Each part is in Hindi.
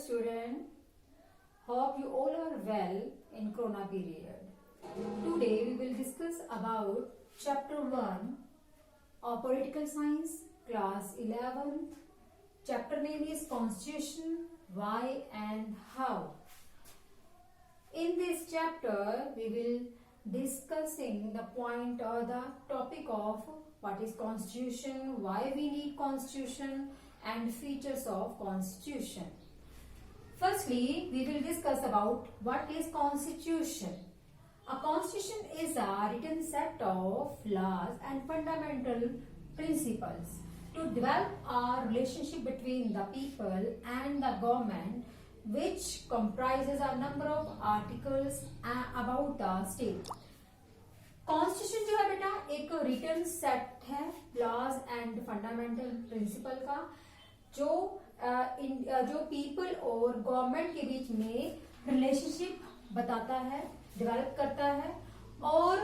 student. Hope you all are well in Corona period. Today we will discuss about chapter 1 of Political Science, class 11th. Chapter name is Constitution, Why and How. In this chapter we will discussing the point or the topic of what is Constitution, why we need Constitution and features of Constitution. Firstly, we will discuss about what is Constitution. A Constitution is a written set of laws and fundamental principles to develop a relationship between the people and the government, which comprises a number of articles about the state. Constitution जो है बेटा एक रिटन सेट है लॉज एंड फंडामेंटल प्रिंसिपल का जो पीपल और गवर्नमेंट के बीच में रिलेशनशिप बताता है, डेवलप करता है। और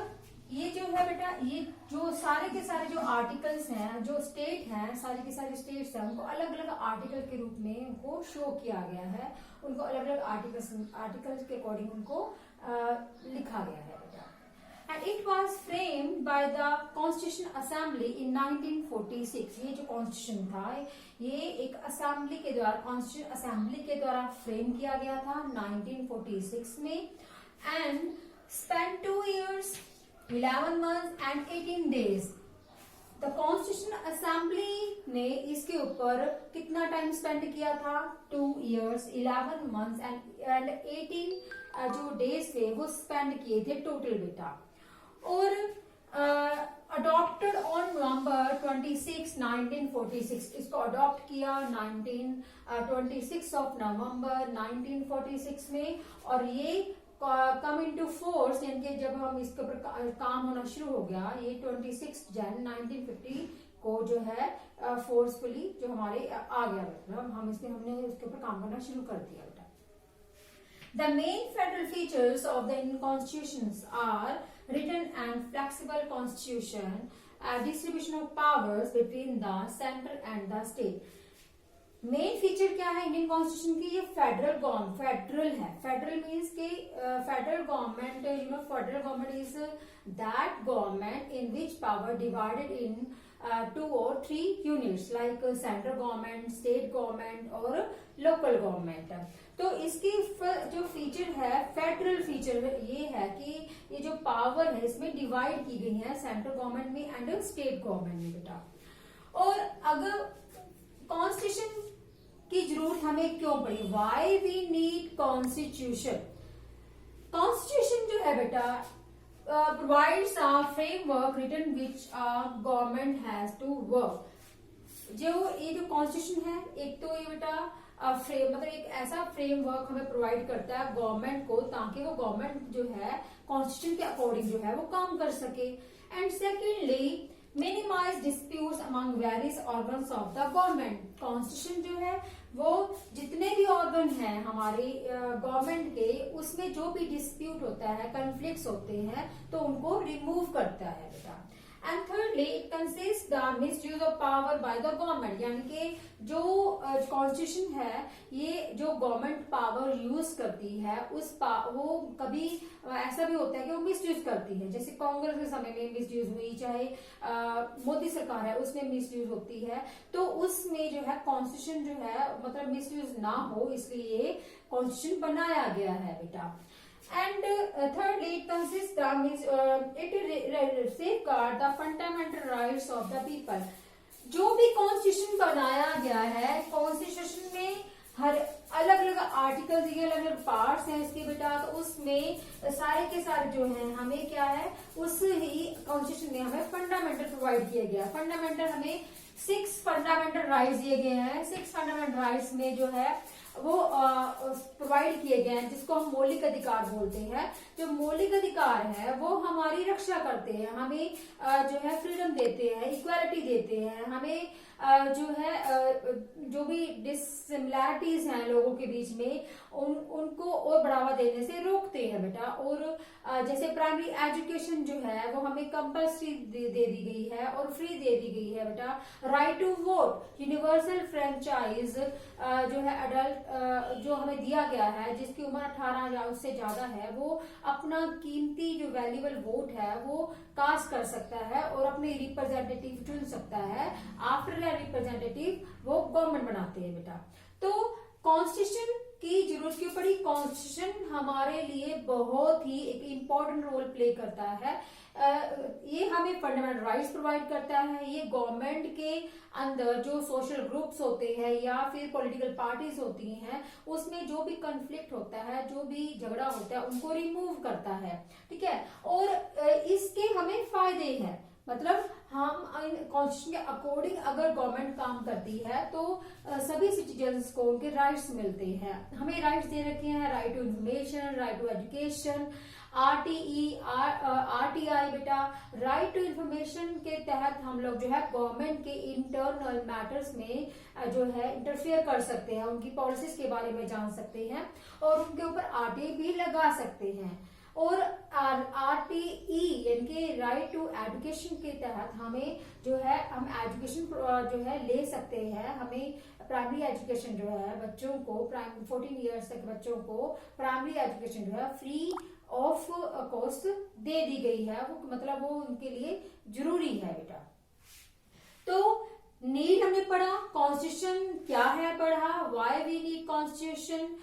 ये जो है बेटा ये जो सारे के सारे जो आर्टिकल्स हैं, जो स्टेट हैं, सारे के सारे स्टेट्स हैं, उनको अलग अलग आर्टिकल के रूप में उनको शो किया गया है, उनको अलग अलग आर्टिकल्स के अकॉर्डिंग उनको लिखा गया है बेटा। And it was framed by the Constitution Assembly in 1946. ये जो कॉन्स्टिट्यूशन था ये एक असेंबली के द्वारा कॉन्स्टिट्यूशन असेंबली के द्वारा फ्रेम किया गया था 1946 में and spent 2 years, 11 months and 18 days. The Constitution Assembly ने इसके ऊपर कितना टाइम स्पेंड किया था? 2 years, 11 months and 18 जो डेज थे वो स्पेंड किए थे टोटल बेटा। और अडॉप्टेड ऑन नवंबर 26, 1946, इसको अडॉप्ट किया 26 ऑफ नवंबर 1946 में। और ये कम इनटू फोर्स यानी कि जब हम इसके ऊपर काम होना शुरू हो गया ये 26 जन 1950 को जो है फोर्सफुली जो हमारे आ गया मतलब हमने उसके ऊपर काम करना शुरू कर दिया बेटा। The main federal features of the Indian constitutions are written and flexible constitution, distribution of powers between the center and the state. Main feature क्या है इंडियन कॉन्स्टिट्यूशन की? ये फेडरल है। फेडरल मीन्स के federal government federal government is that government in which power divided in 2 or 3 units like central government, state government और लोकल गवर्नमेंट। तो इसकी जो फीचर है फेडरल फीचर ये है कि ये जो पावर है इसमें डिवाइड की गई है सेंट्रल गवर्नमेंट में एंड स्टेट गवर्नमेंट में बेटा। और अगर कॉन्स्टिट्यूशन की जरूरत हमें क्यों पड़ी? Why we need constitution? Constitution जो है बेटा provides a framework written which a government has to work. जो ये जो कॉन्स्टिट्यूशन है एक तो ये बेटा मतलब एक ऐसा फ्रेमवर्क हमें प्रोवाइड करता है गवर्नमेंट को ताकि वो गवर्नमेंट जो है कॉन्स्टिट्यूशन के अकॉर्डिंग जो है वो काम कर सके। And secondly minimize disputes among various organs of the government. Constitution जो है वो जितने भी ऑर्गन हैं हमारे गवर्नमेंट के उसमें जो भी डिस्प्यूट होता है, कन्फ्लिक्ट्स होते हैं तो उनको रिमूव करता है बेटा। And thirdly it consist the misuse of power by the government, यानी कि जो कॉन्स्टिट्यूशन है ये जो गवर्नमेंट पावर यूज करती है वो कभी ऐसा भी होता है कि वो मिसयूज करती है। जैसे कांग्रेस के समय में मिसयूज हुई, चाहे मोदी सरकार है उसमें मिसयूज होती है, तो उसमें जो है कॉन्स्टिट्यूशन जो है मतलब मिसयूज ना हो इसलिए कॉन्स्टिट्यूशन बनाया गया है बेटा। And thirdly, it consists it safeguard the fundamental rights of the people. जो भी कॉन्स्टिट्यूशन बनाया गया है कॉन्स्टिट्यूशन में हर अलग अलग आर्टिकल्स ये अलग अलग पार्ट्स हैं इसके बेटा, तो उसमें सारे के सारे जो हैं हमें क्या है उस ही कॉन्स्टिट्यूशन में हमें फंडामेंटल प्रोवाइड किया गया। फंडामेंटल हमें 6 फंडामेंटल राइट्स दिए गए हैं। 6 फंडामेंटल राइट्स में जो है वो प्रोवाइड किए गए हैं जिसको हम मौलिक अधिकार बोलते हैं। जो मौलिक अधिकार है वो हमारी रक्षा करते हैं, हमें जो है फ्रीडम देते हैं, इक्वालिटी देते हैं, हमें जो है जो भी डिसिमिलैरिटीज हैं लोगों के बीच में उनको और बढ़ावा देने से रोकते हैं बेटा। और जैसे प्राइमरी एजुकेशन जो है वो हमें कंपल्सरी दे दी गई है और फ्री दे दी गई है बेटा। Right to vote, universal franchise जो है अडल्ट जो हमें दिया गया है, जिसकी उम्र 18 या उससे ज्यादा है, वो अपना कीमती जो वैल्यूएबल वोट है वो कास्ट कर सकता है और अपने रिप्रेजेंटेटिव चुन सकता है। आफ्टर रिप्रेजेंटेटिव वो गवर्नमेंट बनाते हैं बेटा। तो कॉन्स्टिट्यूशन की जरूरत क्यों पड़ी? कॉन्स्टिट्यूशन हमारे लिए बहुत ही एक इम्पोर्टेंट रोल प्ले करता है। ये हमें फंडामेंटल राइट्स प्रोवाइड करता है। ये गवर्नमेंट के अंदर जो सोशल ग्रुप्स होते हैं या फिर पॉलिटिकल पार्टीज होती हैं, उसमें जो भी कॉन्फ्लिक्ट होता है, जो भी झगड़ा होता है, उनको रिमूव करता है, ठीक है। और इसके हमें फायदे हैं, मतलब हम कॉन्स्टिट्यूशन के अकॉर्डिंग अगर गवर्नमेंट काम करती है तो सभी सिटीजन्स को उनके राइट्स मिलते हैं। हमें राइट्स दे रखे हैं, right to information, right to education, RTI बेटा। राइट टू इंफॉर्मेशन के तहत हम लोग जो है गवर्नमेंट के इंटरनल मैटर्स में जो है इंटरफेयर कर सकते हैं, उनकी पॉलिसीज के बारे में जान सकते हैं और उनके ऊपर आरटीआई भी लगा सकते हैं। और आरटीई यानी कि राइट टू एजुकेशन के तहत हमें जो है हम एजुकेशन जो है ले सकते हैं। हमें प्राइमरी एजुकेशन जो है बच्चों को 14 ईयर्स तक बच्चों को प्राइमरी एजुकेशन जो है फ्री ऑफ कॉस्ट दे दी गई है। वो मतलब वो उनके लिए जरूरी है बेटा। तो नीड हमने पढ़ा, कॉन्स्टिट्यूशन क्या है पढ़ा, व्हाई वी नीड कॉन्स्टिट्यूशन,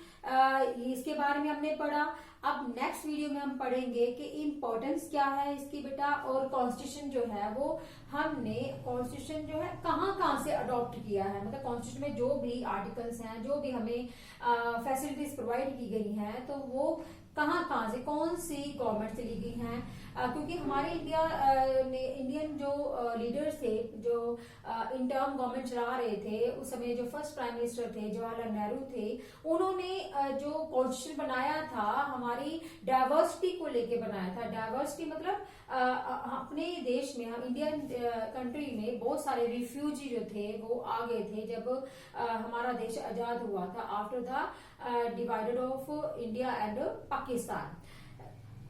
इसके बारे में हमने पढ़ा। अब नेक्स्ट वीडियो में हम पढ़ेंगे कि इम्पोर्टेंस क्या है इसकी बेटा, और कॉन्स्टिट्यूशन जो है वो हमने कॉन्स्टिट्यूशन जो है कहाँ से अडॉप्ट किया है, मतलब कॉन्स्टिट्यूशन में जो भी आर्टिकल्स हैं, जो भी हमें फैसिलिटीज प्रोवाइड की गई हैं, तो वो कहाँ से, कौन सी गवर्नमेंट से ली गई हैं। क्योंकि हमारे इंडियन जो लीडर्स थे, जो इंटर्म गवर्नमेंट चला रहे थे उस समय, जो फर्स्ट प्राइम मिनिस्टर थे जवाहरलाल नेहरू थे, उन्होंने जो कॉन्स्टिट्यूशन बनाया था हमारी डाइवर्सिटी को लेके बनाया था। डाइवर्सिटी मतलब अपने देश में, हम इंडियन कंट्री में बहुत सारे रिफ्यूजी जो थे वो आ गए थे जब हमारा देश आजाद हुआ था, after the divided of India and Pakistan.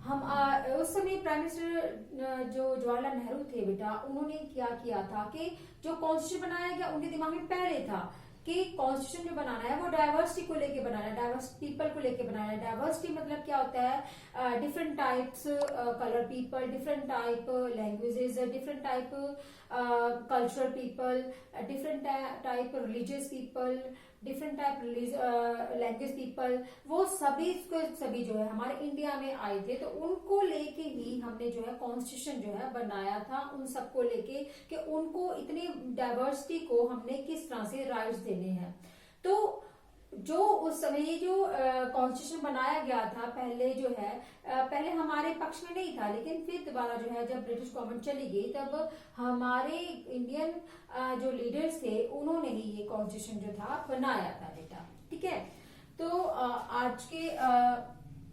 हम उस समय प्राइम मिनिस्टर जो जवाहरलाल नेहरू थे बेटा, उन्होंने क्या किया था कि जो कॉन्स्टिट्यूशन बनाया गया उनके दिमाग में पहले था कि कॉन्स्टिट्यूशन जो बनाना है वो डाइवर्सिटी को लेके बनाना है, डाइवर्स पीपल को लेके बनाना है। डाइवर्सिटी मतलब क्या होता है, different types colour people, different type languages, different type cultural people, different type religious people, different type language people, वो सभी जो है हमारे इंडिया में आए थे। तो उनको लेके ही हमने जो है कॉन्स्टिट्यूशन जो है बनाया था, उन सबको लेके कि उनको इतनी डाइवर्सिटी को हमने किस तरह से राइट्स देने हैं। तो जो उस समय ये जो कॉन्स्टिट्यूशन बनाया गया था पहले जो है पहले हमारे पक्ष में नहीं था, लेकिन फिर दोबारा जो है जब ब्रिटिश गवर्नमेंट चली गई तब हमारे इंडियन जो लीडर्स थे उन्होंने ही ये कॉन्स्टिट्यूशन जो था बनाया था बेटा, ठीक है। तो आज के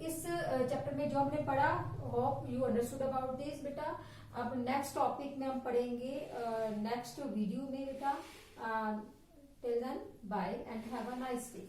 इस चैप्टर में जो हमने पढ़ा, hope you understood about this बेटा। अब नेक्स्ट टॉपिक में हम पढ़ेंगे नेक्स्ट वीडियो में बेटा। Till then, bye and have a nice day.